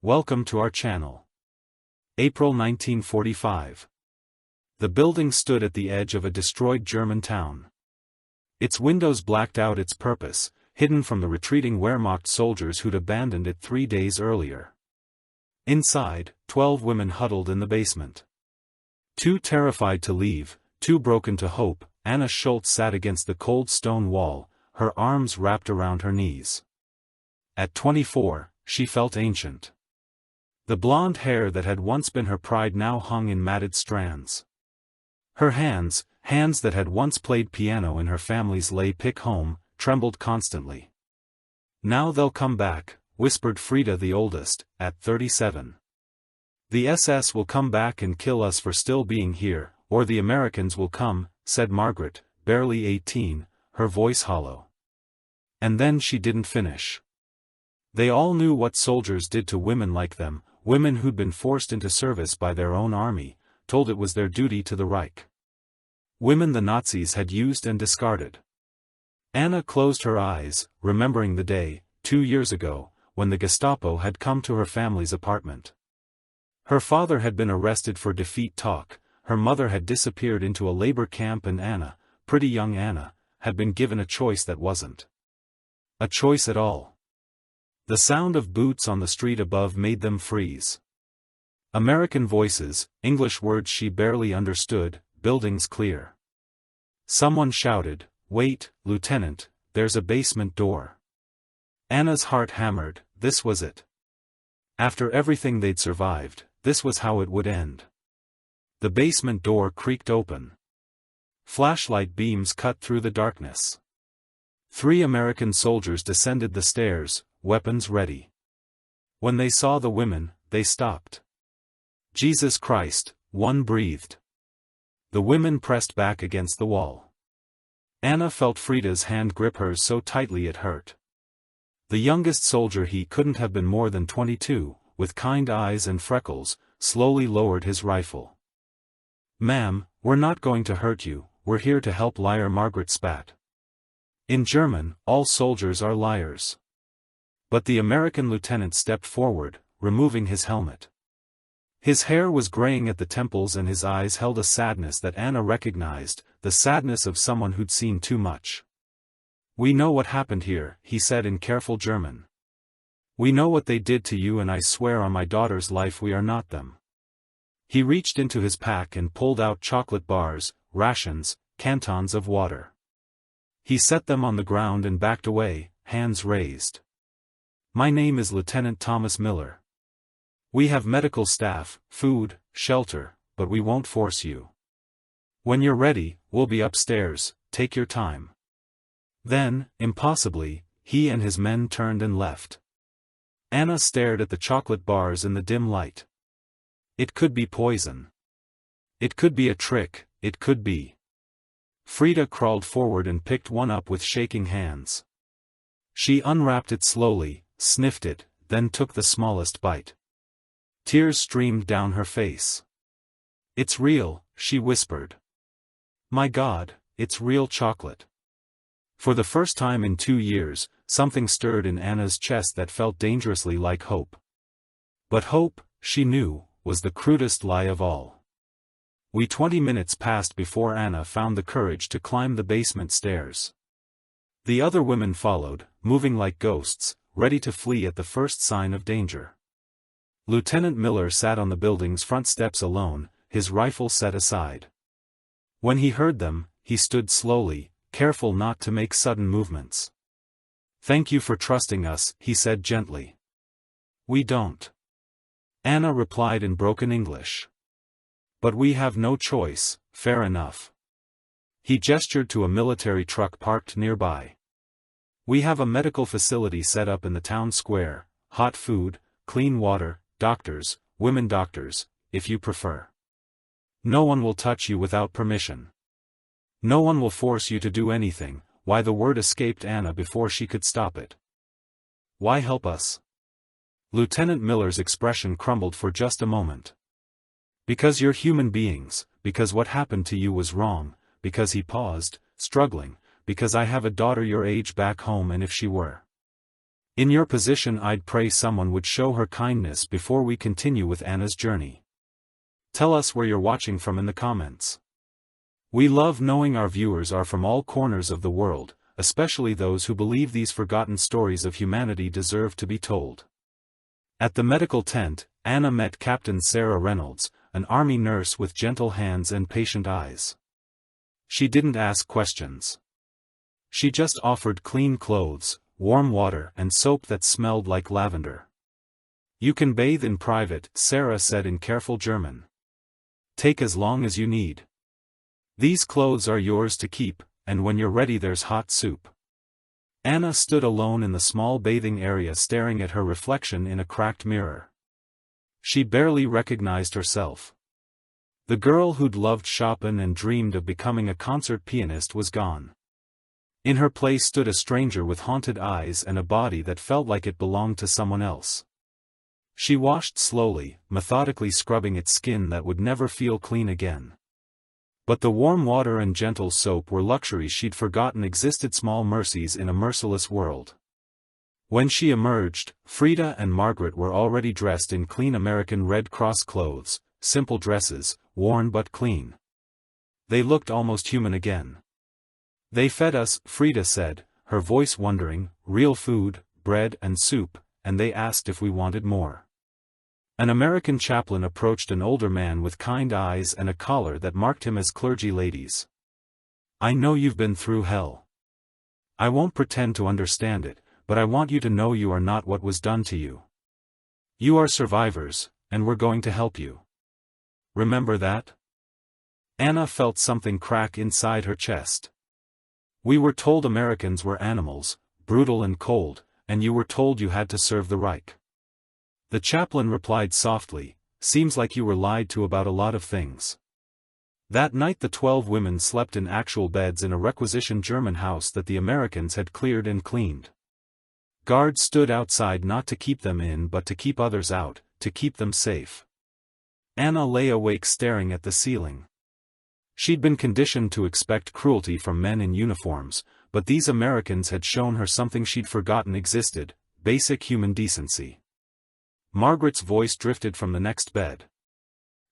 Welcome to our channel. April 1945. The building stood at the edge of a destroyed German town. Its windows blacked out its purpose, hidden from the retreating Wehrmacht soldiers who'd abandoned it 3 days earlier. Inside, 12 women huddled in the basement. Too terrified to leave, too broken to hope, Anna Schultz sat against the cold stone wall, her arms wrapped around her knees. At 24, she felt ancient. The blonde hair that had once been her pride now hung in matted strands. Her hands that had once played piano in her family's lay-pick home, trembled constantly. "Now they'll come back," whispered Frida the oldest, at 37. "The SS will come back and kill us for still being here, or the Americans will come," said Margaret, barely 18, her voice hollow. And then she didn't finish. They all knew what soldiers did to women like them, women who'd been forced into service by their own army, told it was their duty to the Reich. Women the Nazis had used and discarded. Anna closed her eyes, remembering the day, 2 years ago, when the Gestapo had come to her family's apartment. Her father had been arrested for defeat talk, her mother had disappeared into a labor camp, and Anna, pretty young Anna, had been given a choice that wasn't a choice at all. The sound of boots on the street above made them freeze. American voices, English words she barely understood, buildings clear. Someone shouted, "Wait, Lieutenant, there's a basement door." Anna's heart hammered, this was it. After everything they'd survived, this was how it would end. The basement door creaked open. Flashlight beams cut through the darkness. 3 American soldiers descended the stairs, weapons ready. When they saw the women, they stopped. "Jesus Christ," one breathed. The women pressed back against the wall. Anna felt Frida's hand grip hers so tightly it hurt. The youngest soldier, he couldn't have been more than 22, with kind eyes and freckles, slowly lowered his rifle. "Ma'am, we're not going to hurt you, we're here to help," liar Margaret spat. In German, all soldiers are liars. But the American lieutenant stepped forward, removing his helmet. His hair was graying at the temples and his eyes held a sadness that Anna recognized, the sadness of someone who'd seen too much. "We know what happened here," he said in careful German. "We know what they did to you, and I swear on my daughter's life we are not them." He reached into his pack and pulled out chocolate bars, rations, cantons of water. He set them on the ground and backed away, hands raised. "My name is Lieutenant Thomas Miller. We have medical staff, food, shelter, but we won't force you. When you're ready, we'll be upstairs, take your time." Then, impossibly, he and his men turned and left. Anna stared at the chocolate bars in the dim light. It could be poison. It could be a trick, it could be. Frida crawled forward and picked one up with shaking hands. She unwrapped it slowly, sniffed it, then took the smallest bite. Tears streamed down her face. "It's real," she whispered. "My God, it's real chocolate." For the first time in 2 years, something stirred in Anna's chest that felt dangerously like hope. But hope, she knew, was the crudest lie of all. 20 minutes passed before Anna found the courage to climb the basement stairs. The other women followed, moving like ghosts, ready to flee at the first sign of danger. Lieutenant Miller sat on the building's front steps alone, his rifle set aside. When he heard them, he stood slowly, careful not to make sudden movements. "Thank you for trusting us," he said gently. "We don't," Anna replied in broken English. "But we have no choice, fair enough." He gestured to a military truck parked nearby. "We have a medical facility set up in the town square, hot food, clean water, doctors, women doctors, if you prefer. No one will touch you without permission. No one will force you to do anything." Why, the word escaped Anna before she could stop it. "Why help us?" Lieutenant Miller's expression crumbled for just a moment. "Because you're human beings, because what happened to you was wrong, because," he paused, struggling, "because I have a daughter your age back home, and if she were In your position, I'd pray someone would show her kindness before we continue with Anna's journey. Tell us where you're watching from in the comments. We love knowing our viewers are from all corners of the world, especially those who believe these forgotten stories of humanity deserve to be told. At the medical tent, Anna met Captain Sarah Reynolds, an army nurse with gentle hands and patient eyes. She didn't ask questions. She just offered clean clothes, warm water and soap that smelled like lavender. You can bathe in private, Sarah said in careful German. Take as long as you need. These clothes are yours to keep, and when you're ready there's hot soup. Anna stood alone in the small bathing area staring at her reflection in a cracked mirror. She barely recognized herself. The girl who'd loved Chopin and dreamed of becoming a concert pianist was gone. In her place stood a stranger with haunted eyes and a body that felt like it belonged to someone else. She washed slowly, methodically scrubbing its skin that would never feel clean again. But the warm water and gentle soap were luxuries she'd forgotten existed, small mercies in a merciless world. When she emerged, Frida and Margaret were already dressed in clean American Red Cross clothes, simple dresses, worn but clean. They looked almost human again. They fed us, Frida said, her voice wondering, real food, bread and soup, and they asked if we wanted more. An American chaplain approached an older man with kind eyes and a collar that marked him as clergy ladies. I know you've been through hell. I won't pretend to understand it, but I want you to know you are not what was done to you. You are survivors, and we're going to help you. Remember that? Anna felt something crack inside her chest. We were told Americans were animals, brutal and cold, and you were told you had to serve the Reich. The chaplain replied softly, seems like you were lied to about a lot of things. That night the 12 women slept in actual beds in a requisitioned German house that the Americans had cleared and cleaned. Guards stood outside not to keep them in but to keep others out, to keep them safe. Anna lay awake staring at the ceiling. She'd been conditioned to expect cruelty from men in uniforms, but these Americans had shown her something she'd forgotten existed, basic human decency. Margaret's voice drifted from the next bed.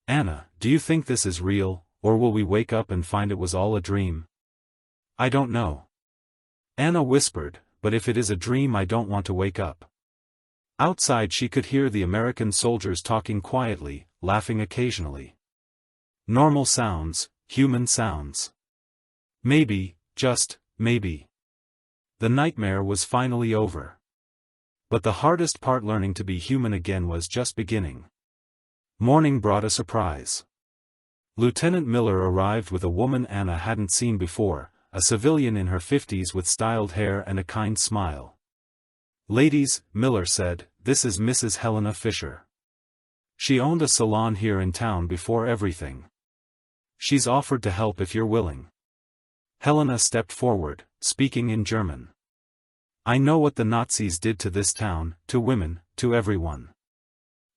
Anna, do you think this is real, or will we wake up and find it was all a dream? I don't know. Anna whispered, but if it is a dream I don't want to wake up. Outside she could hear the American soldiers talking quietly, laughing occasionally. Normal sounds, human sounds. Maybe, just, maybe. The nightmare was finally over. But the hardest part, learning to be human again, was just beginning. Morning brought a surprise. Lieutenant Miller arrived with a woman Anna hadn't seen before, a civilian in her 50s with styled hair and a kind smile. Ladies, Miller said, this is Mrs. Helena Fisher. She owned a salon here in town before everything. She's offered to help if you're willing. Helena stepped forward, speaking in German. I know what the Nazis did to this town, to women, to everyone.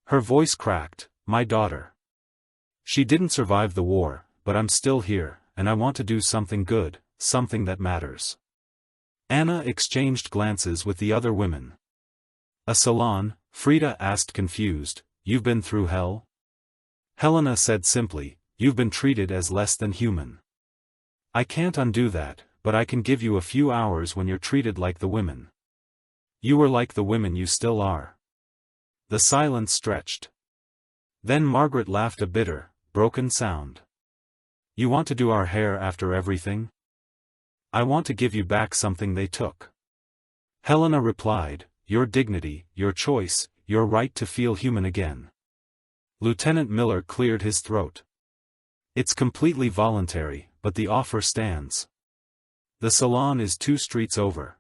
Her voice cracked, my daughter. She didn't survive the war, but I'm still here, and I want to do something good, something that matters. Anna exchanged glances with the other women. A salon? Frida asked confused, you've been through hell? Helena said simply, you've been treated as less than human. I can't undo that, but I can give you a few hours when you're treated like the women. You were like the women, you still are. The silence stretched. Then Margaret laughed, a bitter, broken sound. You want to do our hair after everything? I want to give you back something they took. Helena replied, your dignity, your choice, your right to feel human again. Lieutenant Miller cleared his throat. It's completely voluntary, but the offer stands. The salon is 2 streets over.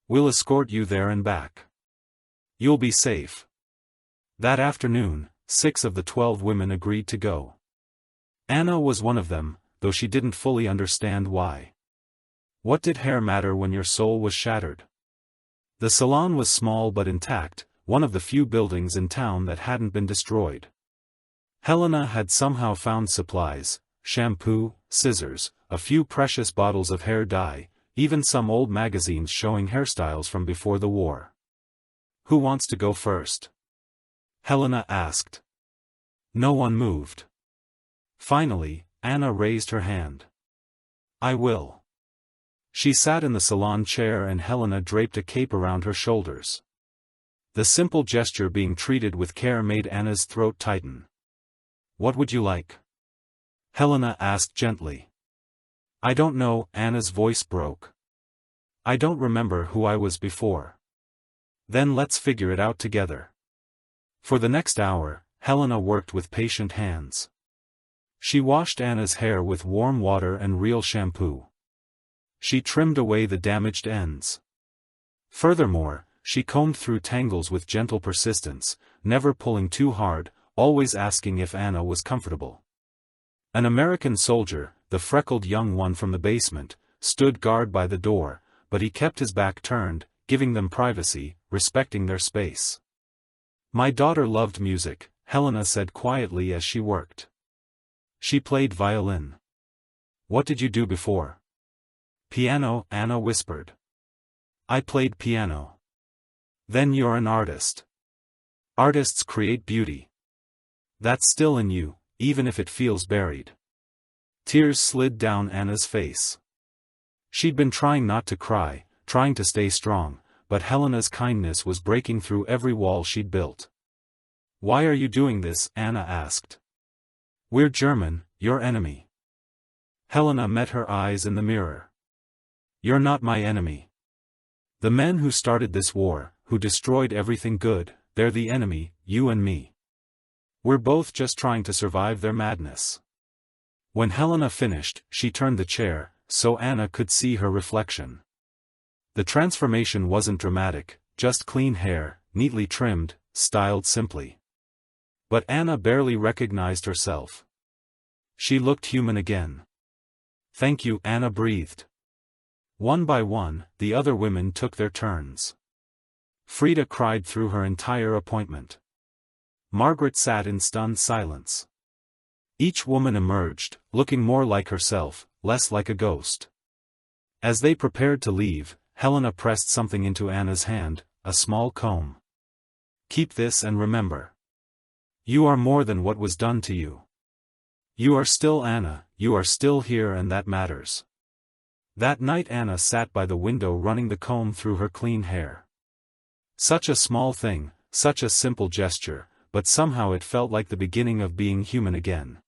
We'll escort you there and back. You'll be safe. That afternoon, 6 of the 12 women agreed to go. Anna was one of them, though she didn't fully understand why. What did hair matter when your soul was shattered? The salon was small but intact, one of the few buildings in town that hadn't been destroyed. Helena had somehow found supplies, shampoo, scissors, a few precious bottles of hair dye, even some old magazines showing hairstyles from before the war. Who wants to go first? Helena asked. No one moved. Finally, Anna raised her hand. I will. She sat in the salon chair and Helena draped a cape around her shoulders. The simple gesture being treated with care made Anna's throat tighten. What would you like? Helena asked gently. I don't know, Anna's voice broke. I don't remember who I was before. Then let's figure it out together. For the next hour, Helena worked with patient hands. She washed Anna's hair with warm water and real shampoo. She trimmed away the damaged ends. Furthermore, she combed through tangles with gentle persistence, never pulling too hard, always asking if Anna was comfortable. An American soldier, the freckled young one from the basement, stood guard by the door, but he kept his back turned, giving them privacy, respecting their space. My daughter loved music, Helena said quietly as she worked. She played violin. What did you do before? Piano, Anna whispered. I played piano. Then you're an artist. Artists create beauty. That's still in you, even if it feels buried. Tears slid down Anna's face. She'd been trying not to cry, trying to stay strong, but Helena's kindness was breaking through every wall she'd built. Why are you doing this? Anna asked. We're German, your enemy. Helena met her eyes in the mirror. You're not my enemy. The men who started this war, who destroyed everything good, they're the enemy, you and me. We're both just trying to survive their madness. When Helena finished, she turned the chair, so Anna could see her reflection. The transformation wasn't dramatic, just clean hair, neatly trimmed, styled simply. But Anna barely recognized herself. She looked human again. Thank you, Anna breathed. One by one, the other women took their turns. Frida cried through her entire appointment. Margaret sat in stunned silence. Each woman emerged, looking more like herself, less like a ghost. As they prepared to leave, Helena pressed something into Anna's hand, a small comb. Keep this and remember. You are more than what was done to you. You are still Anna, you are still here and that matters. That night Anna sat by the window running the comb through her clean hair. Such a small thing, such a simple gesture, but somehow it felt like the beginning of being human again.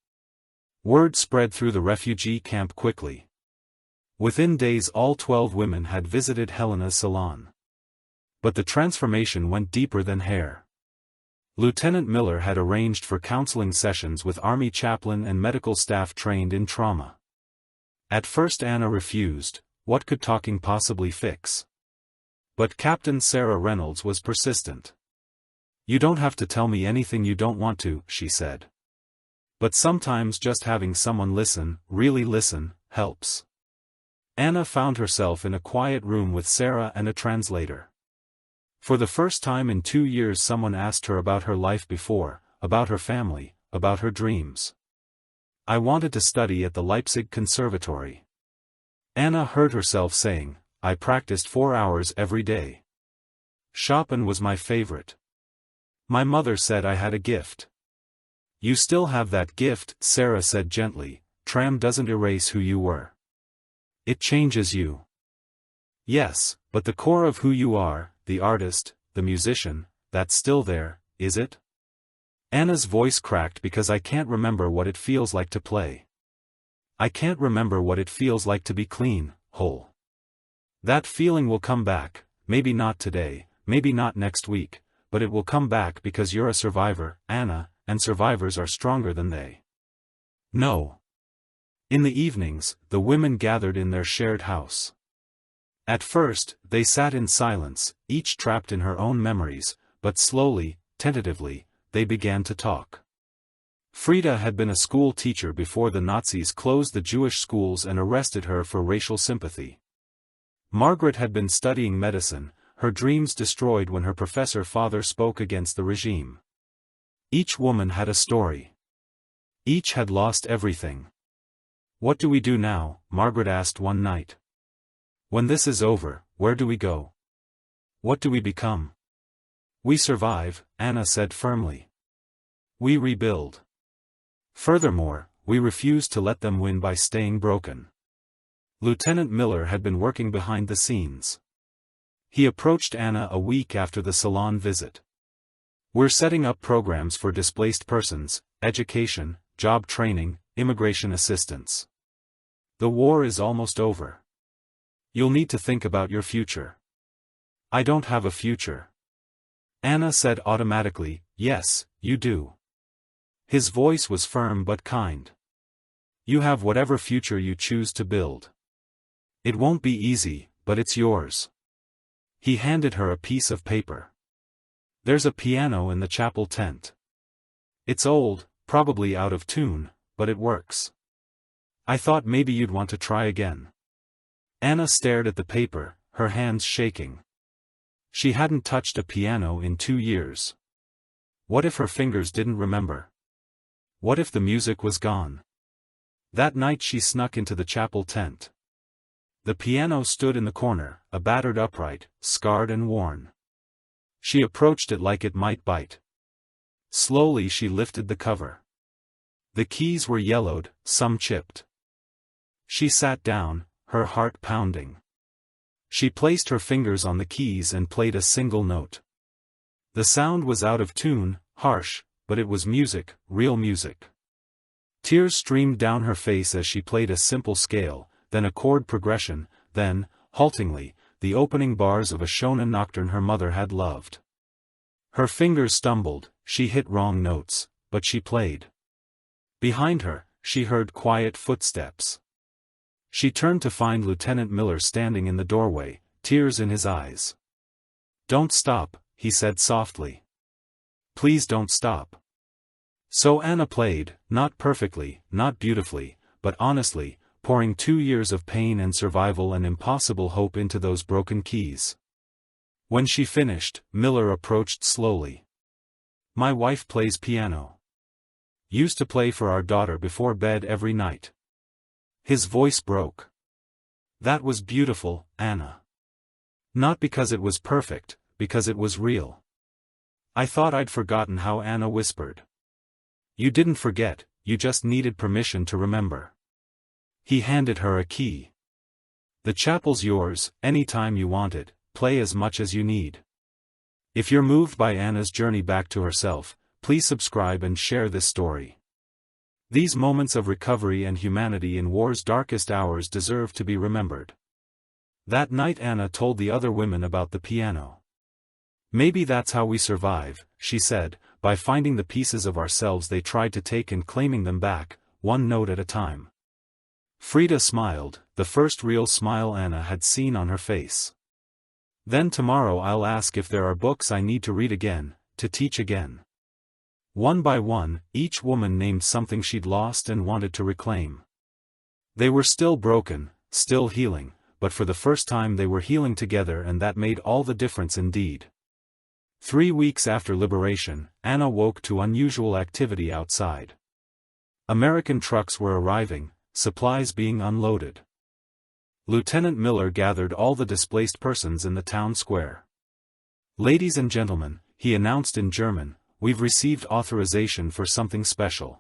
Word spread through the refugee camp quickly. Within days all 12 women had visited Helena's salon. But the transformation went deeper than hair. Lieutenant Miller had arranged for counseling sessions with Army chaplain and medical staff trained in trauma. At first Anna refused, what could talking possibly fix? But Captain Sarah Reynolds was persistent. You don't have to tell me anything you don't want to, she said. But sometimes just having someone listen, really listen, helps. Anna found herself in a quiet room with Sarah and a translator. For the first time in 2 years someone asked her about her life before, about her family, about her dreams. I wanted to study at the Leipzig Conservatory. Anna heard herself saying, I practiced 4 hours every day. Chopin was my favorite. My mother said I had a gift. You still have that gift, Sarah said gently, Tram doesn't erase who you were. It changes you. Yes, but the core of who you are, the artist, the musician, that's still there, is it? Anna's voice cracked because I can't remember what it feels like to play. I can't remember what it feels like to be clean, whole. That feeling will come back, maybe not today, maybe not next week, but it will come back because you're a survivor, Anna, and survivors are stronger than they. No. In the evenings, the women gathered in their shared house. At first, they sat in silence, each trapped in her own memories, but slowly, tentatively, they began to talk. Frida had been a school teacher before the Nazis closed the Jewish schools and arrested her for racial sympathy. Margaret had been studying medicine, her dreams destroyed when her professor father spoke against the regime. Each woman had a story. Each had lost everything. What do we do now? Margaret asked one night. When this is over, where do we go? What do we become? We survive, Anna said firmly. We rebuild. Furthermore, we refuse to let them win by staying broken. Lieutenant Miller had been working behind the scenes. He approached Anna a week after the salon visit. We're setting up programs for displaced persons, education, job training, immigration assistance. The war is almost over. You'll need to think about your future. I don't have a future. Anna said automatically, yes, you do. His voice was firm but kind. You have whatever future you choose to build. It won't be easy, but it's yours. He handed her a piece of paper. There's a piano in the chapel tent. It's old, probably out of tune, but it works. I thought maybe you'd want to try again. Anna stared at the paper, her hands shaking. She hadn't touched a piano in 2 years. What if her fingers didn't remember? What if the music was gone? That night she snuck into the chapel tent. The piano stood in the corner, a battered upright, scarred and worn. She approached it like it might bite. Slowly she lifted the cover. The keys were yellowed, some chipped. She sat down, her heart pounding. She placed her fingers on the keys and played a single note. The sound was out of tune, harsh, but it was music, real music. Tears streamed down her face as she played a simple scale, then a chord progression, then, haltingly, the opening bars of a shonen nocturne her mother had loved. Her fingers stumbled, she hit wrong notes, but she played. Behind her, she heard quiet footsteps. She turned to find Lieutenant Miller standing in the doorway, tears in his eyes. Don't stop, he said softly. Please don't stop. So Anna played, not perfectly, not beautifully, but honestly, pouring 2 years of pain and survival and impossible hope into those broken keys. When she finished, Miller approached slowly. My wife plays piano. Used to play for our daughter before bed every night. His voice broke. That was beautiful, Anna. Not because it was perfect, because it was real. I thought I'd forgotten how Anna whispered. You didn't forget, you just needed permission to remember. He handed her a key. The chapel's yours, anytime you want it, play as much as you need. If you're moved by Anna's journey back to herself, please subscribe and share this story. These moments of recovery and humanity in war's darkest hours deserve to be remembered. That night Anna told the other women about the piano. Maybe that's how we survive, she said, by finding the pieces of ourselves they tried to take and claiming them back, one note at a time. Frida smiled, the first real smile Anna had seen on her face. Then tomorrow I'll ask if there are books I need to read again, to teach again. One by one, each woman named something she'd lost and wanted to reclaim. They were still broken, still healing, but for the first time they were healing together, and that made all the difference indeed. 3 weeks after liberation, Anna woke to unusual activity outside. American trucks were arriving, supplies being unloaded. Lieutenant Miller gathered all the displaced persons in the town square. Ladies and gentlemen, he announced in German, we've received authorization for something special.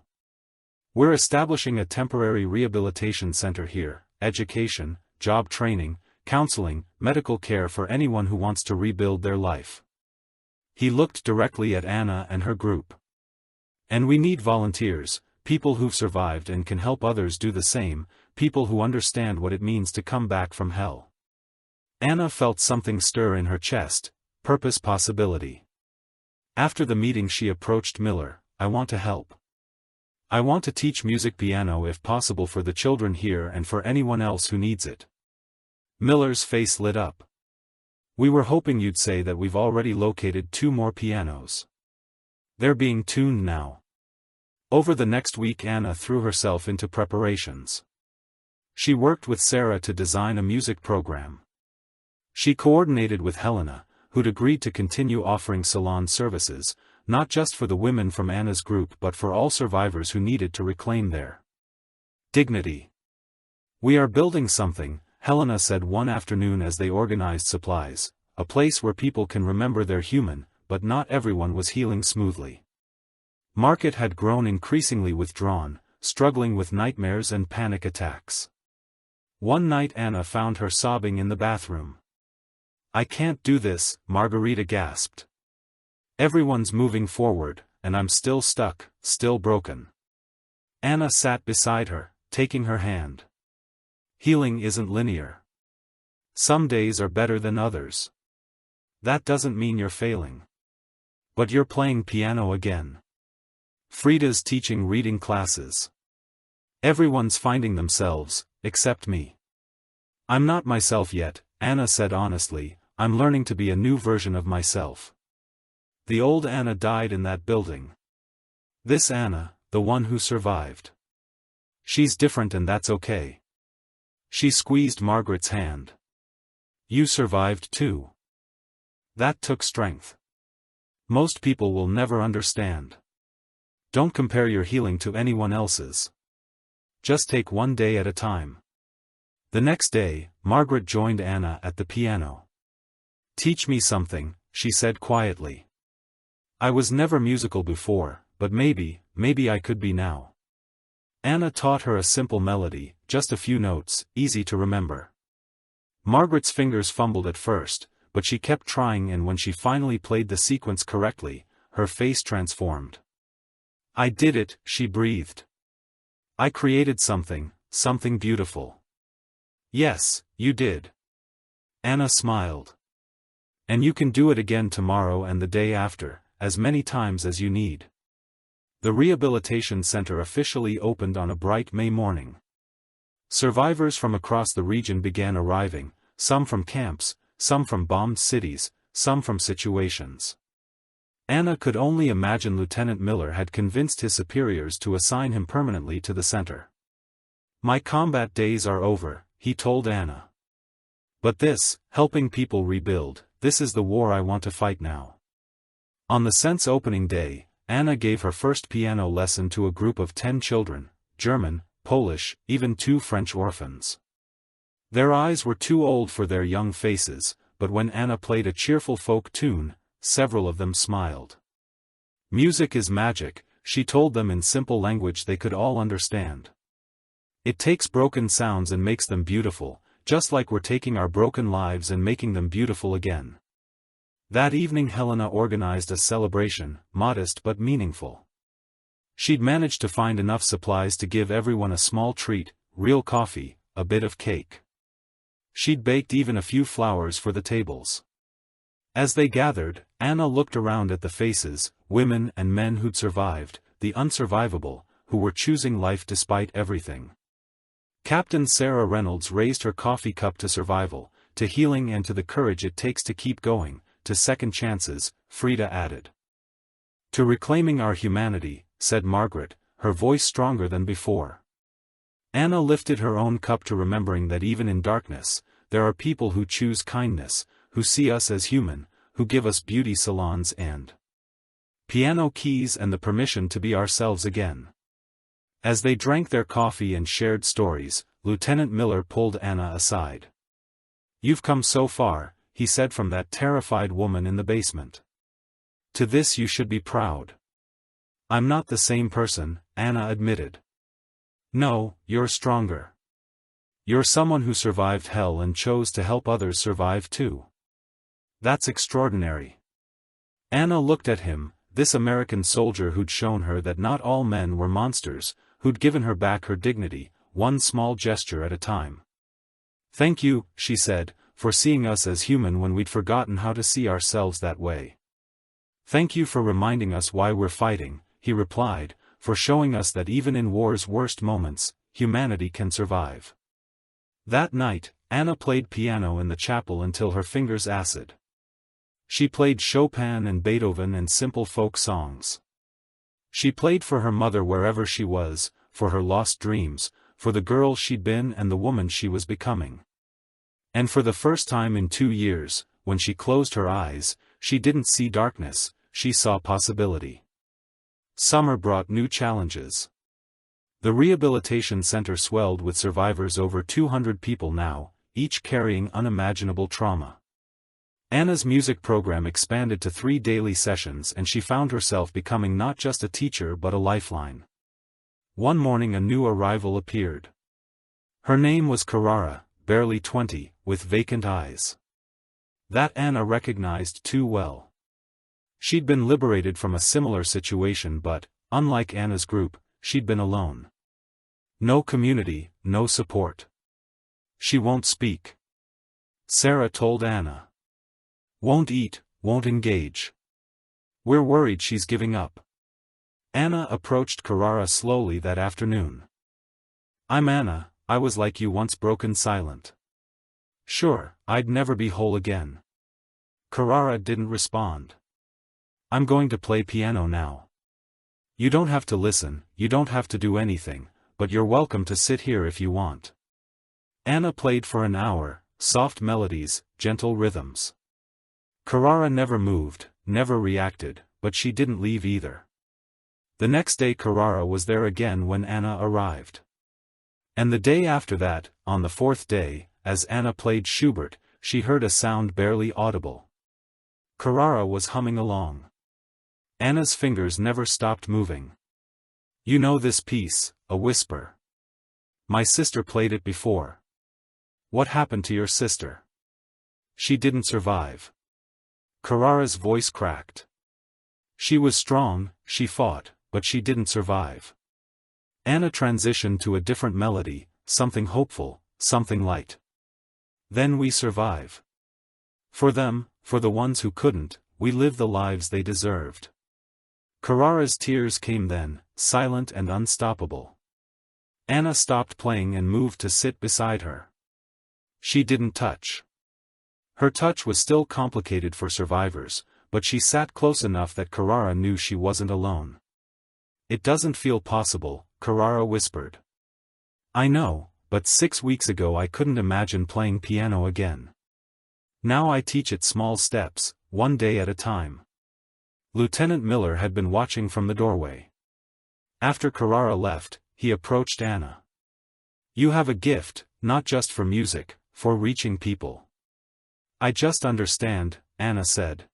We're establishing a temporary rehabilitation center here, education, job training, counseling, medical care for anyone who wants to rebuild their life. He looked directly at Anna and her group. And we need volunteers, people who've survived and can help others do the same, people who understand what it means to come back from hell. Anna felt something stir in her chest, purpose, possibility. After the meeting she approached Miller, I want to help. I want to teach music piano if possible for the children here and for anyone else who needs it. Miller's face lit up. We were hoping you'd say that we've already located 2 more pianos. They're being tuned now. Over the next week Anna threw herself into preparations. She worked with Sarah to design a music program. She coordinated with Helena, who'd agreed to continue offering salon services, not just for the women from Anna's group but for all survivors who needed to reclaim their dignity. We are building something, Helena said one afternoon as they organized supplies, a place where people can remember they're human, but not everyone was healing smoothly. Margaret had grown increasingly withdrawn, struggling with nightmares and panic attacks. One night Anna found her sobbing in the bathroom. "I can't do this," Margarita gasped. "Everyone's moving forward, and I'm still stuck, still broken." Anna sat beside her, taking her hand. "Healing isn't linear. Some days are better than others. That doesn't mean you're failing. But you're playing piano again. Frida's teaching reading classes. Everyone's finding themselves, except me. I'm not myself yet," Anna said honestly. "I'm learning to be a new version of myself. The old Anna died in that building. This Anna, the one who survived. She's different and that's okay." She squeezed Margaret's hand. "You survived too. That took strength. Most people will never understand. Don't compare your healing to anyone else's. Just take one day at a time." The next day, Margaret joined Anna at the piano. "Teach me something," she said quietly. "I was never musical before, but maybe I could be now." Anna taught her a simple melody, just a few notes, easy to remember. Margaret's fingers fumbled at first, but she kept trying, and when she finally played the sequence correctly, her face transformed. "I did it," she breathed. "I created something beautiful." "Yes, you did." Anna smiled. "And you can do it again tomorrow and the day after, as many times as you need." The rehabilitation center officially opened on a bright May morning. Survivors from across the region began arriving, some from camps, some from bombed cities, some from situations. Anna could only imagine Lieutenant Miller had convinced his superiors to assign him permanently to the center. "My combat days are over," he told Anna. "But this, helping people rebuild, this is the war I want to fight now." On the cent's opening day, Anna gave her first piano lesson to a group of 10 children, German, Polish, even 2 French orphans. Their eyes were too old for their young faces, but when Anna played a cheerful folk tune, several of them smiled. "Music is magic," she told them in simple language they could all understand. "It takes broken sounds and makes them beautiful, just like we're taking our broken lives and making them beautiful again." That evening Helena organized a celebration, modest but meaningful. She'd managed to find enough supplies to give everyone a small treat, real coffee, a bit of cake. She'd baked even a few flowers for the tables. As they gathered, Anna looked around at the faces, women and men who'd survived, the unsurvivable, who were choosing life despite everything. Captain Sarah Reynolds raised her coffee cup to survival, to healing and to the courage it takes to keep going, to second chances, Frida added. "To reclaiming our humanity," said Margaret, her voice stronger than before. Anna lifted her own cup to remembering that even in darkness, there are people who choose kindness, who see us as human, who give us beauty salons and piano keys and the permission to be ourselves again. As they drank their coffee and shared stories, Lieutenant Miller pulled Anna aside. "You've come so far," he said, "from that terrified woman in the basement. To this you should be proud." "I'm not the same person," Anna admitted. "No, you're stronger. You're someone who survived hell and chose to help others survive too. That's extraordinary." Anna looked at him, this American soldier who'd shown her that not all men were monsters, who'd given her back her dignity, one small gesture at a time. "Thank you," she said, "for seeing us as human when we'd forgotten how to see ourselves that way." "Thank you for reminding us why we're fighting," he replied, "for showing us that even in war's worst moments, humanity can survive." That night, Anna played piano in the chapel until her fingers acid. She played Chopin and Beethoven and simple folk songs. She played for her mother wherever she was, for her lost dreams, for the girl she'd been and the woman she was becoming. And for the first time in 2 years, when she closed her eyes, she didn't see darkness, she saw possibility. Summer brought new challenges. The rehabilitation center swelled with survivors, over 200 people now, each carrying unimaginable trauma. Anna's music program expanded to 3 daily sessions and she found herself becoming not just a teacher but a lifeline. One morning a new arrival appeared. Her name was Carrara, barely 20, with vacant eyes. That Anna recognized too well. She'd been liberated from a similar situation but, unlike Anna's group, she'd been alone. No community, no support. She won't speak. Sarah told Anna. Won't eat, won't engage. We're worried she's giving up. Anna approached Carrara slowly that afternoon. I'm Anna, I was like you once, broken, silent. Sure, I'd never be whole again. Carrara didn't respond. I'm going to play piano now. You don't have to listen, you don't have to do anything, but you're welcome to sit here if you want. Anna played for an hour, soft melodies, gentle rhythms. Carrara never moved, never reacted, but she didn't leave either. The next day Carrara was there again when Anna arrived. And the day after that, on the 4th day, as Anna played Schubert, she heard a sound barely audible. Carrara was humming along. Anna's fingers never stopped moving. You know this piece, a whisper. My sister played it before. What happened to your sister? She didn't survive. Carrara's voice cracked. She was strong, she fought, but she didn't survive. Anna transitioned to a different melody, something hopeful, something light. Then we survive. For them, for the ones who couldn't, we live the lives they deserved. Carrara's tears came then, silent and unstoppable. Anna stopped playing and moved to sit beside her. She didn't touch. Her touch was still complicated for survivors, but she sat close enough that Carrara knew she wasn't alone. It doesn't feel possible, Carrara whispered. I know, but 6 weeks ago I couldn't imagine playing piano again. Now I teach it small steps, one day at a time. Lieutenant Miller had been watching from the doorway. After Carrara left, he approached Anna. You have a gift, not just for music, for reaching people. I just understand, Anna said.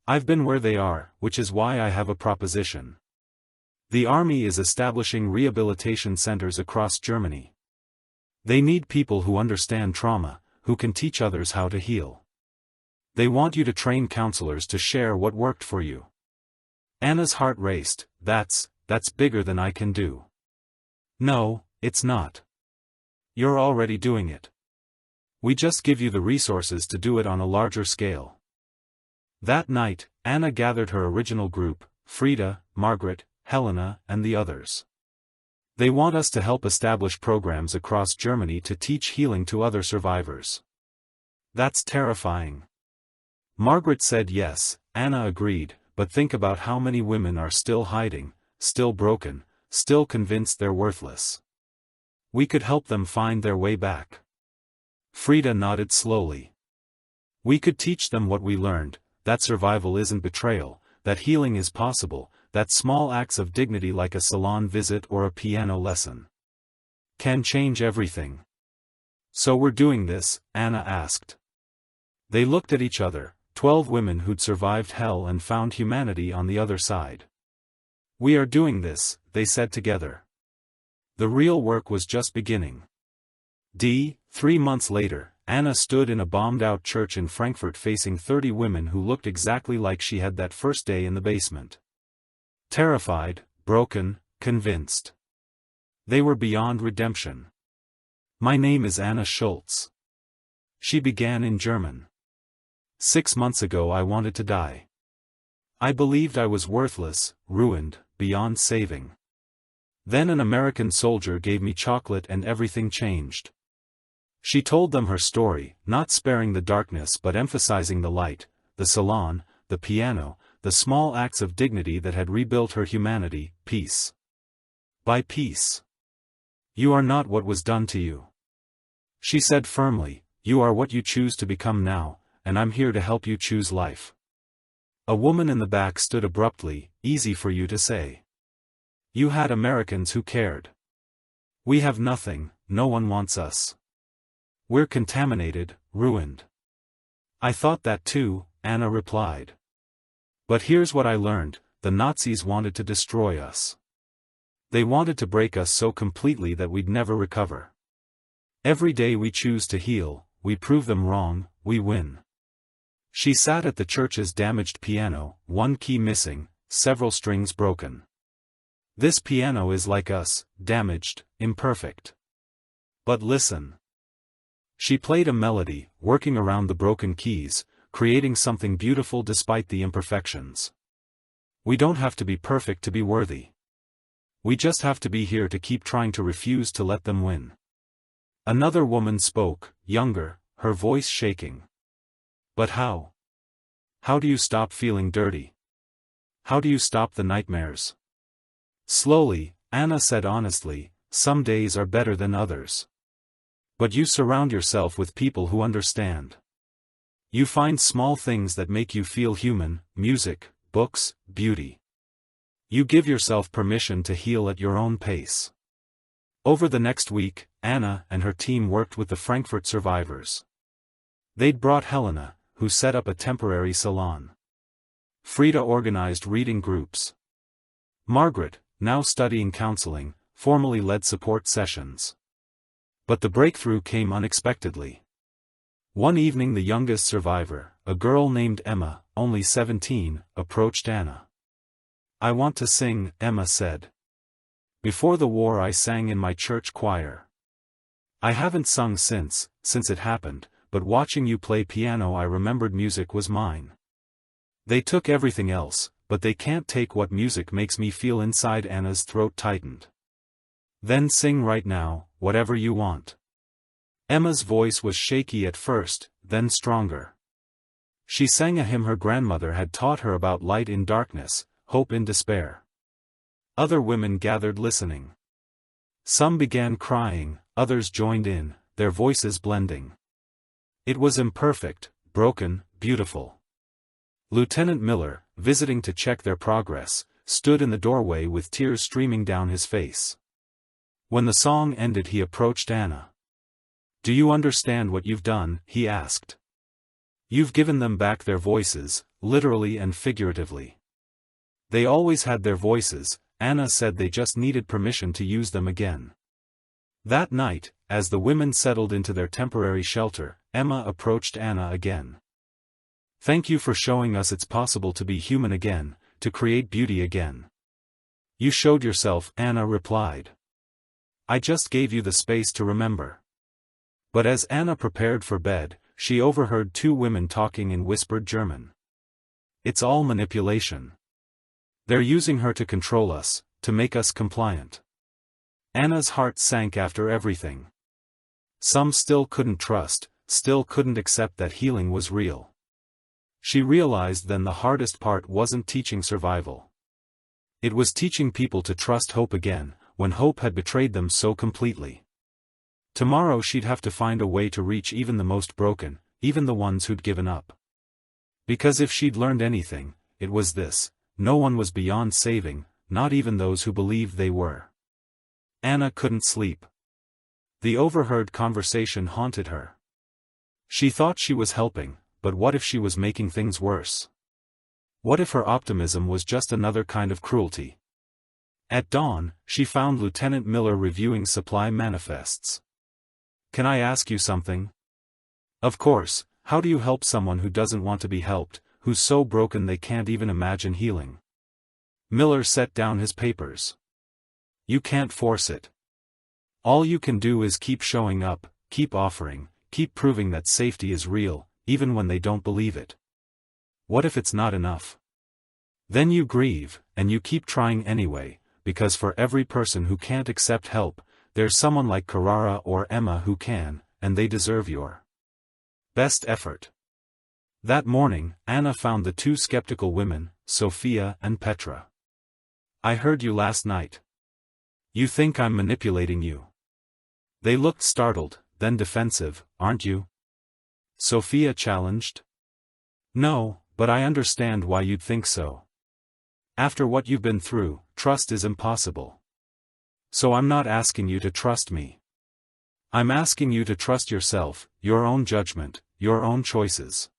I've been where they are, which is why I have a proposition. The Army is establishing rehabilitation centers across Germany. They need people who understand trauma, who can teach others how to heal. They want you to train counselors to share what worked for you. Anna's heart raced. That's bigger than I can do. No, it's not. You're already doing it. We just give you the resources to do it on a larger scale. That night, Anna gathered her original group, Frida, Margaret, Helena, and the others. They want us to help establish programs across Germany to teach healing to other survivors. That's terrifying. Margaret said yes, Anna agreed, but think about how many women are still hiding, still broken, still convinced they're worthless. We could help them find their way back. Frida nodded slowly. We could teach them what we learned, that survival isn't betrayal, that healing is possible, that small acts of dignity like a salon visit or a piano lesson can change everything. So we're doing this, Anna asked. They looked at each other, 12 women who'd survived hell and found humanity on the other side. We are doing this, they said together. The real work was just beginning. 3 months later, Anna stood in a bombed-out church in Frankfurt facing 30 women who looked exactly like she had that first day in the basement. Terrified, broken, convinced. They were beyond redemption. My name is Anna Schultz. She began in German. 6 months ago I wanted to die. I believed I was worthless, ruined, beyond saving. Then an American soldier gave me chocolate and everything changed. She told them her story, not sparing the darkness but emphasizing the light, the salon, the piano, the small acts of dignity that had rebuilt her humanity, piece by piece. You are not what was done to you. She said firmly, you are what you choose to become now, and I'm here to help you choose life. A woman in the back stood abruptly, easy for you to say. You had Americans who cared. We have nothing, no one wants us. We're contaminated, ruined. I thought that too, Anna replied. But here's what I learned, the Nazis wanted to destroy us. They wanted to break us so completely that we'd never recover. Every day we choose to heal, we prove them wrong, we win. She sat at the church's damaged piano, one key missing, several strings broken. This piano is like us, damaged, imperfect. But listen. She played a melody, working around the broken keys, creating something beautiful despite the imperfections. We don't have to be perfect to be worthy. We just have to be here to keep trying to refuse to let them win. Another woman spoke, younger, her voice shaking. But how? How do you stop feeling dirty? How do you stop the nightmares? Slowly, Anna said honestly, some days are better than others. But you surround yourself with people who understand. You find small things that make you feel human, music, books, beauty. You give yourself permission to heal at your own pace. Over the next week, Anna and her team worked with the Frankfurt survivors. They'd brought Helena, who set up a temporary salon. Frida organized reading groups. Margaret, now studying counseling, formally led support sessions. But the breakthrough came unexpectedly. One evening the youngest survivor, a girl named Emma, only 17, approached Anna. I want to sing, Emma said. Before the war I sang in my church choir. I haven't sung since it happened, but watching you play piano I remembered music was mine. They took everything else, but they can't take what music makes me feel inside. Anna's throat tightened. Then sing right now, whatever you want. Emma's voice was shaky at first, then stronger. She sang a hymn her grandmother had taught her about light in darkness, hope in despair. Other women gathered listening. Some began crying, others joined in, their voices blending. It was imperfect, broken, beautiful. Lieutenant Miller, visiting to check their progress, stood in the doorway with tears streaming down his face. When the song ended he approached Anna. Do you understand what you've done? He asked. You've given them back their voices, literally and figuratively. They always had their voices, Anna said, they just needed permission to use them again. That night, as the women settled into their temporary shelter, Emma approached Anna again. Thank you for showing us it's possible to be human again, to create beauty again. You showed yourself, Anna replied. I just gave you the space to remember. But as Anna prepared for bed, she overheard two women talking in whispered German. It's all manipulation. They're using her to control us, to make us compliant. Anna's heart sank after everything. Some still couldn't trust, still couldn't accept that healing was real. She realized then the hardest part wasn't teaching survival. It was teaching people to trust hope again, when hope had betrayed them so completely. Tomorrow she'd have to find a way to reach even the most broken, even the ones who'd given up. Because if she'd learned anything, it was this: no one was beyond saving, not even those who believed they were. Anna couldn't sleep. The overheard conversation haunted her. She thought she was helping, but what if she was making things worse? What if her optimism was just another kind of cruelty? At dawn, she found Lieutenant Miller reviewing supply manifests. Can I ask you something? Of course. How do you help someone who doesn't want to be helped, who's so broken they can't even imagine healing? Miller set down his papers. You can't force it. All you can do is keep showing up, keep offering, keep proving that safety is real, even when they don't believe it. What if it's not enough? Then you grieve, and you keep trying anyway, because for every person who can't accept help, there's someone like Carrara or Emma who can, and they deserve your best effort. That morning, Anna found the two skeptical women, Sophia and Petra. I heard you last night. You think I'm manipulating you. They looked startled, then defensive, aren't you? Sophia challenged. No, but I understand why you'd think so. After what you've been through, trust is impossible. So I'm not asking you to trust me. I'm asking you to trust yourself, your own judgment, your own choices.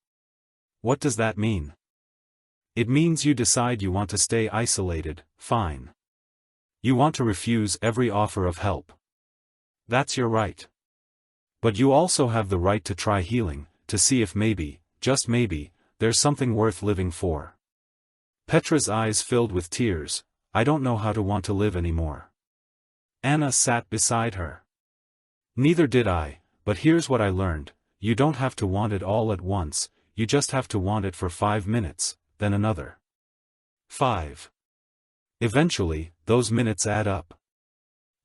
What does that mean? It means you decide you want to stay isolated, fine. You want to refuse every offer of help. That's your right. But you also have the right to try healing, to see if maybe, just maybe, there's something worth living for. Petra's eyes filled with tears. I don't know how to want to live anymore. Anna sat beside her. Neither did I, but here's what I learned: you don't have to want it all at once, you just have to want it for 5 minutes, then another. 5. Eventually, those minutes add up.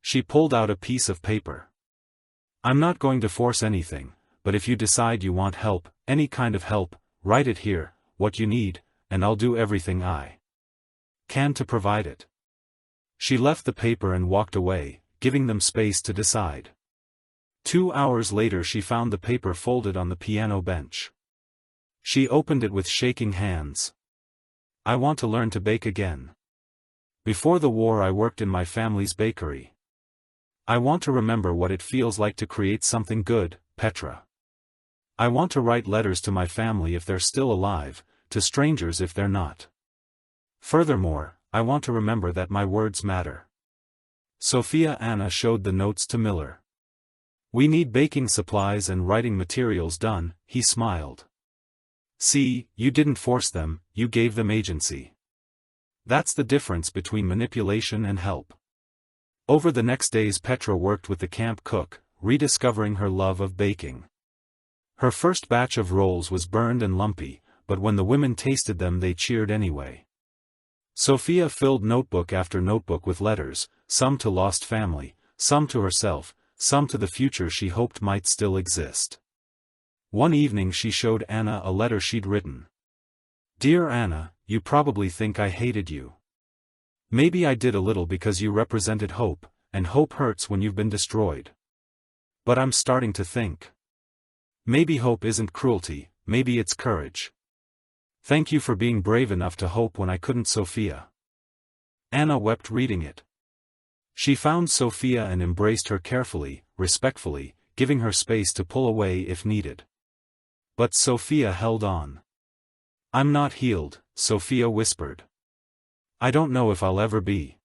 She pulled out a piece of paper. I'm not going to force anything, but if you decide you want help, any kind of help, write it here, what you need, and I'll do everything I can to provide it. She left the paper and walked away, giving them space to decide. 2 hours later she found the paper folded on the piano bench. She opened it with shaking hands. I want to learn to bake again. Before the war I worked in my family's bakery. I want to remember what it feels like to create something good, Petra. I want to write letters to my family if they're still alive, to strangers if they're not. Furthermore, I want to remember that my words matter. Sophia Anna showed the notes to Miller. We need baking supplies and writing materials done, he smiled. See, you didn't force them, you gave them agency. That's the difference between manipulation and help. Over the next days Petra worked with the camp cook, rediscovering her love of baking. Her first batch of rolls was burned and lumpy, but when the women tasted them they cheered anyway. Sophia filled notebook after notebook with letters, some to lost family, some to herself, some to the future she hoped might still exist. One evening she showed Anna a letter she'd written. Dear Anna, you probably think I hated you. Maybe I did a little because you represented hope, and hope hurts when you've been destroyed. But I'm starting to think. Maybe hope isn't cruelty, maybe it's courage. Thank you for being brave enough to hope when I couldn't. Sophia. Anna wept reading it. She found Sophia and embraced her carefully, respectfully, giving her space to pull away if needed. But Sophia held on. I'm not healed, Sophia whispered. I don't know if I'll ever be.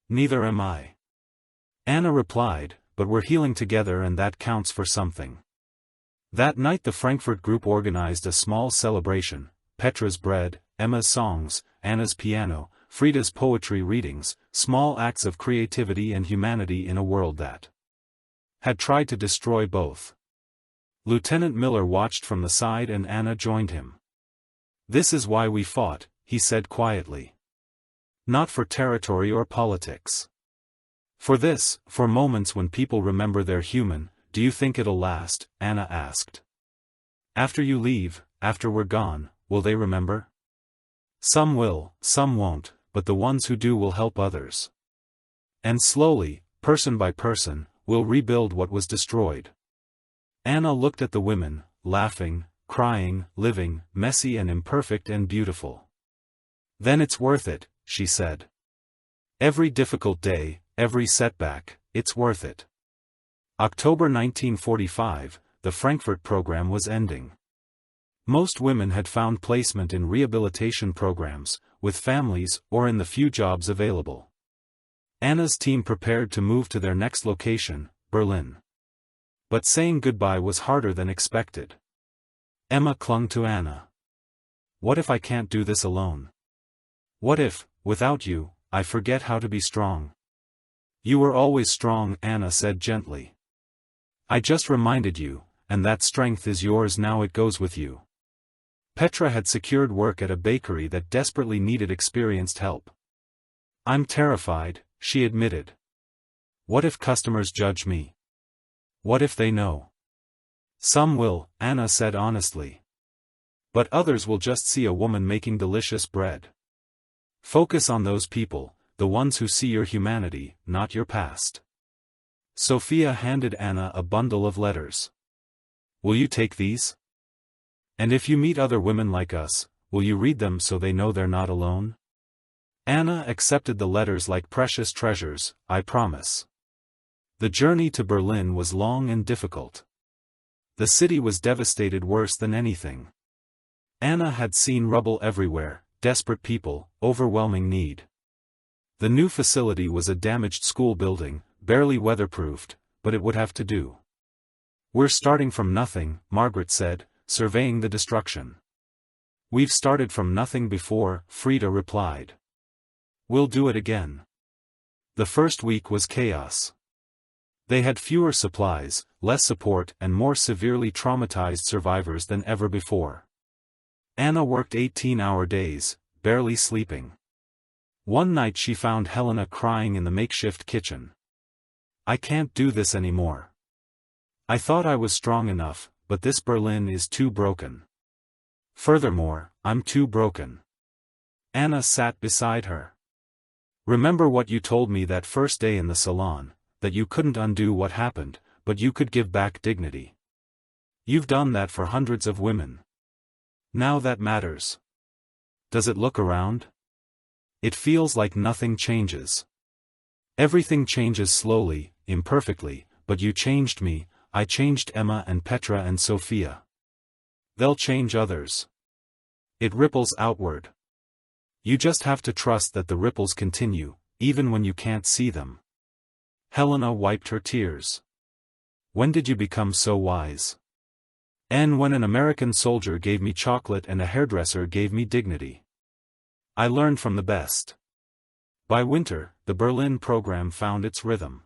Neither am I. Anna replied, but we're healing together and that counts for something. That night the Frankfurt group organized a small celebration: Petra's bread, Emma's songs, Anna's piano, Frida's poetry readings, small acts of creativity and humanity in a world that had tried to destroy both. Lieutenant Miller watched from the side and Anna joined him. This is why we fought, he said quietly. Not for territory or politics. For this, for moments when people remember they're human. Do you think it'll last? Anna asked. After you leave, after we're gone, will they remember? Some will, some won't, but the ones who do will help others. And slowly, person by person, we'll rebuild what was destroyed. Anna looked at the women, laughing, crying, living, messy and imperfect and beautiful. Then it's worth it, she said. Every difficult day, every setback, it's worth it. October 1945, the Frankfurt program was ending. Most women had found placement in rehabilitation programs, with families or in the few jobs available. Anna's team prepared to move to their next location, Berlin. But saying goodbye was harder than expected. Emma clung to Anna. What if I can't do this alone? What if, without you, I forget how to be strong? You were always strong, Anna said gently. I just reminded you, and that strength is yours now. It goes with you. Petra had secured work at a bakery that desperately needed experienced help. I'm terrified, she admitted. What if customers judge me? What if they know? Some will, Anna said honestly. But others will just see a woman making delicious bread. Focus on those people, the ones who see your humanity, not your past. Sophia handed Anna a bundle of letters. Will you take these? And if you meet other women like us, will you read them so they know they're not alone? Anna accepted the letters like precious treasures, I promise. The journey to Berlin was long and difficult. The city was devastated worse than anything. Anna had seen rubble everywhere, desperate people, overwhelming need. The new facility was a damaged school building, barely weatherproofed, but it would have to do. "We're starting from nothing," Margaret said, surveying the destruction. "We've started from nothing before," Frida replied. "We'll do it again." The first week was chaos. They had fewer supplies, less support, and more severely traumatized survivors than ever before. Anna worked 18-hour days, barely sleeping. One night she found Helena crying in the makeshift kitchen. "I can't do this anymore. I thought I was strong enough, but this Berlin is too broken. Furthermore, I'm too broken." Anna sat beside her. "Remember what you told me that first day in the salon, that you couldn't undo what happened, but you could give back dignity. You've done that for hundreds of women. Now that matters. Does it look around? It feels like nothing changes. Everything changes slowly, imperfectly, but you changed me, I changed Emma and Petra and Sophia. They'll change others. It ripples outward. You just have to trust that the ripples continue, even when you can't see them." Helena wiped her tears. "When did you become so wise?" "And when an American soldier gave me chocolate and a hairdresser gave me dignity. I learned from the best." By winter, the Berlin program found its rhythm.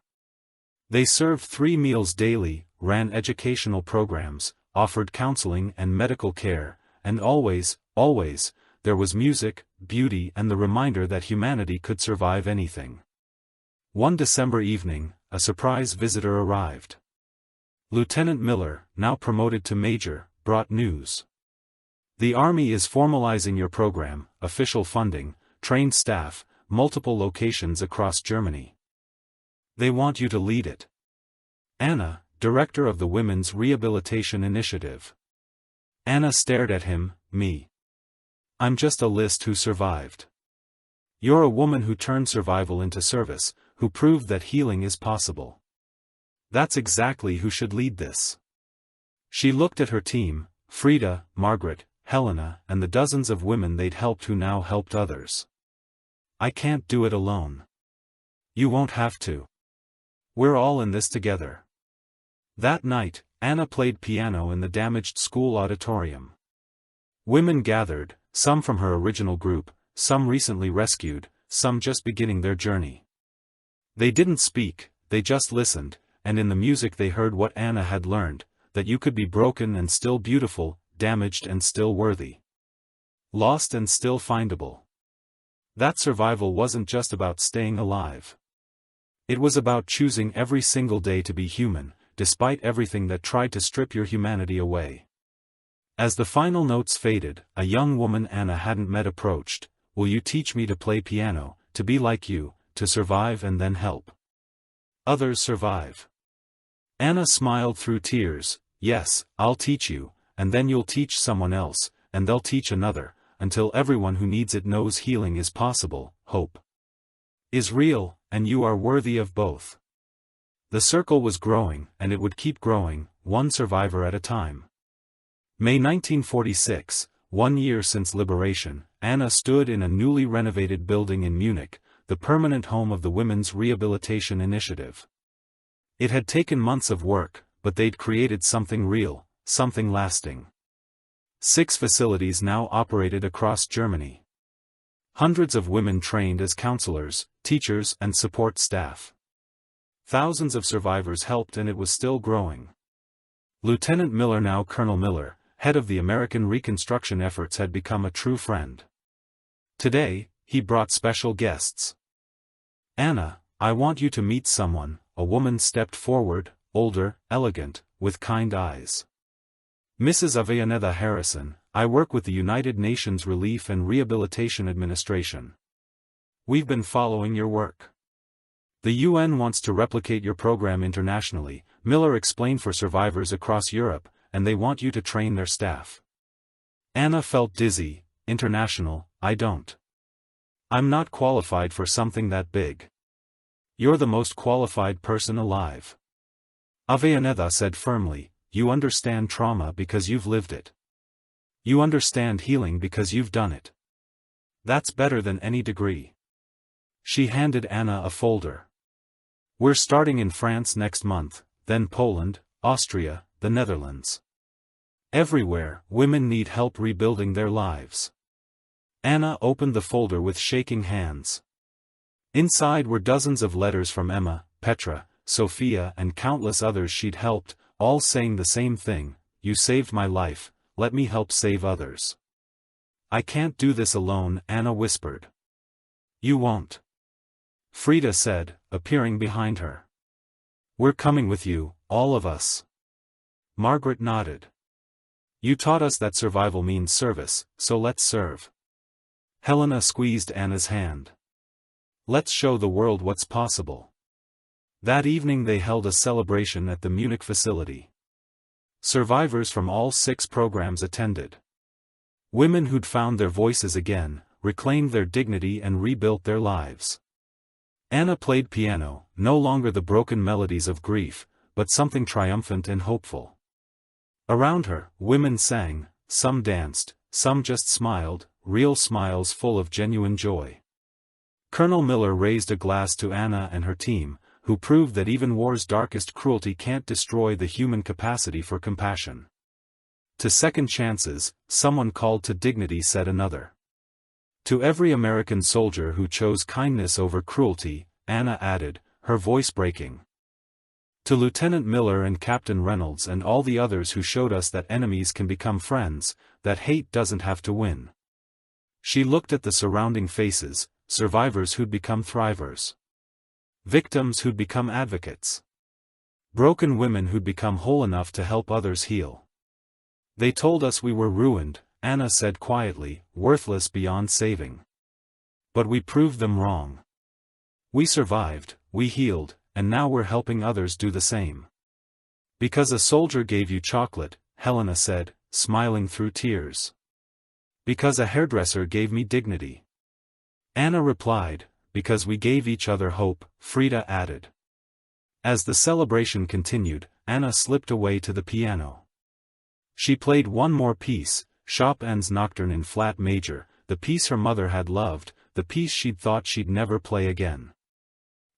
They served 3 meals daily, ran educational programs, offered counseling and medical care, and always, there was music, beauty, and the reminder that humanity could survive anything. One December evening, a surprise visitor arrived. Lieutenant Miller, now promoted to major, brought news. "The Army is formalizing your program, official funding, trained staff, multiple locations across Germany. They want you to lead it." Anna, director of the Women's Rehabilitation Initiative. Anna stared at him. "Me? I'm just a list who survived. You're a woman who turned survival into service, who proved that healing is possible. That's exactly who should lead this." She looked at her team, Frida, Margaret, Helena, and the dozens of women they'd helped who now helped others. "I can't do it alone. You won't have to. We're all in this together." That night, Anna played piano in the damaged school auditorium. Women gathered, some from her original group, some recently rescued, some just beginning their journey. They didn't speak, they just listened, and in the music they heard what Anna had learned, that you could be broken and still beautiful, damaged and still worthy. Lost and still findable. That survival wasn't just about staying alive. It was about choosing every single day to be human, despite everything that tried to strip your humanity away. As the final notes faded, a young woman Anna hadn't met approached. "Will you teach me to play piano, to be like you, to survive and then help others survive?" Anna smiled through tears. "Yes, I'll teach you, and then you'll teach someone else, and they'll teach another, until everyone who needs it knows healing is possible, hope is real, and you are worthy of both." The circle was growing, and it would keep growing, one survivor at a time. May 1946, 1 year since liberation, Anna stood in a newly renovated building in Munich, the permanent home of the Women's Rehabilitation Initiative. It had taken months of work, but they'd created something real, something lasting. 6 facilities now operated across Germany. Hundreds of women trained as counselors, teachers, and support staff. Thousands of survivors helped, and it was still growing. Lieutenant Miller, now Colonel Miller, head of the American reconstruction efforts, had become a true friend. Today, he brought special guests. "Anna, I want you to meet someone." A woman stepped forward, older, elegant, with kind eyes. "Mrs. Avellaneda Harrison, I work with the United Nations Relief and Rehabilitation Administration. We've been following your work. The UN wants to replicate your program internationally," Miller explained, "for survivors across Europe, and they want you to train their staff." Anna felt dizzy. "International, I don't. I'm not qualified for something that big." "You're the most qualified person alive," Avellaneda said firmly. "You understand trauma because you've lived it. You understand healing because you've done it. That's better than any degree. She handed Anna a folder. We're starting in France next month, then Poland, Austria, the Netherlands. Everywhere, women need help rebuilding their lives. Anna opened the folder with shaking hands. Inside were dozens of letters from Emma, Petra, Sophia and countless others she'd helped, all saying the same thing: you saved my life, let me help save others. I can't do this alone, Anna whispered. You won't. Frida said, appearing behind her. We're coming with you, all of us. Margaret nodded. You taught us that survival means service, so let's serve. Helena squeezed Anna's hand. Let's show the world what's possible. That evening they held a celebration at the Munich facility. Survivors from all 6 programs attended. Women who'd found their voices again, reclaimed their dignity and rebuilt their lives. Anna played piano, no longer the broken melodies of grief, but something triumphant and hopeful. Around her, women sang, some danced, some just smiled, real smiles full of genuine joy. Colonel Miller raised a glass to Anna and her team, who proved that even war's darkest cruelty can't destroy the human capacity for compassion. To second chances, someone called to dignity, said another. To every American soldier who chose kindness over cruelty, Anna added, her voice breaking. To Lieutenant Miller and Captain Reynolds and all the others who showed us that enemies can become friends, that hate doesn't have to win. She looked at the surrounding faces, survivors who'd become thrivers. Victims who'd become advocates. Broken women who'd become whole enough to help others heal. They told us we were ruined, Anna said quietly, worthless beyond saving. But we proved them wrong. We survived, we healed, and now we're helping others do the same. Because a soldier gave you chocolate, Helena said, smiling through tears. Because a hairdresser gave me dignity. Anna replied, because we gave each other hope, Frida added. As the celebration continued, Anna slipped away to the piano. She played one more piece, Chopin's Nocturne in flat major, the piece her mother had loved, the piece she'd thought she'd never play again.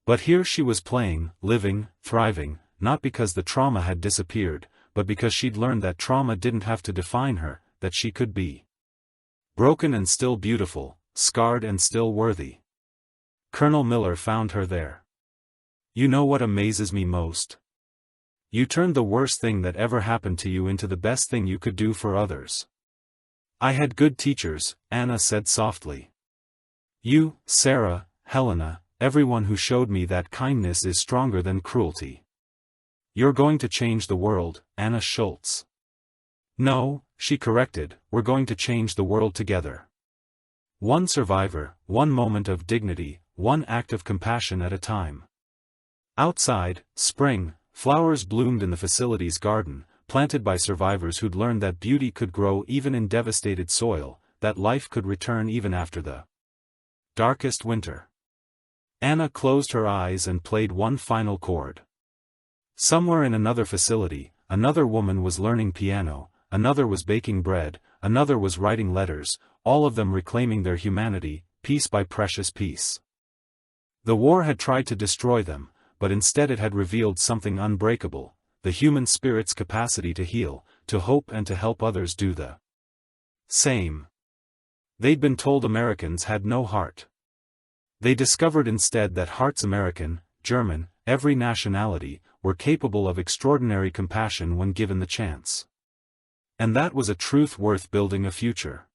But here she was playing, living, thriving, not because the trauma had disappeared, but because she'd learned that trauma didn't have to define her, that she could be broken and still beautiful, scarred and still worthy. Colonel Miller found her there. You know what amazes me most? You turned the worst thing that ever happened to you into the best thing you could do for others. I had good teachers, Anna said softly. You, Sarah, Helena, everyone who showed me that kindness is stronger than cruelty. You're going to change the world, Anna Schultz. No, she corrected, we're going to change the world together. One survivor, one moment of dignity, one act of compassion at a time. Outside, spring, flowers bloomed in the facility's garden, planted by survivors who'd learned that beauty could grow even in devastated soil, that life could return even after the darkest winter. Anna closed her eyes and played one final chord. Somewhere in another facility, another woman was learning piano, another was baking bread, another was writing letters, all of them reclaiming their humanity, piece by precious piece. The war had tried to destroy them, but instead it had revealed something unbreakable, the human spirit's capacity to heal, to hope and to help others do the same. They'd been told Americans had no heart. They discovered instead that hearts, American, German, every nationality, were capable of extraordinary compassion when given the chance. And that was a truth worth building a future.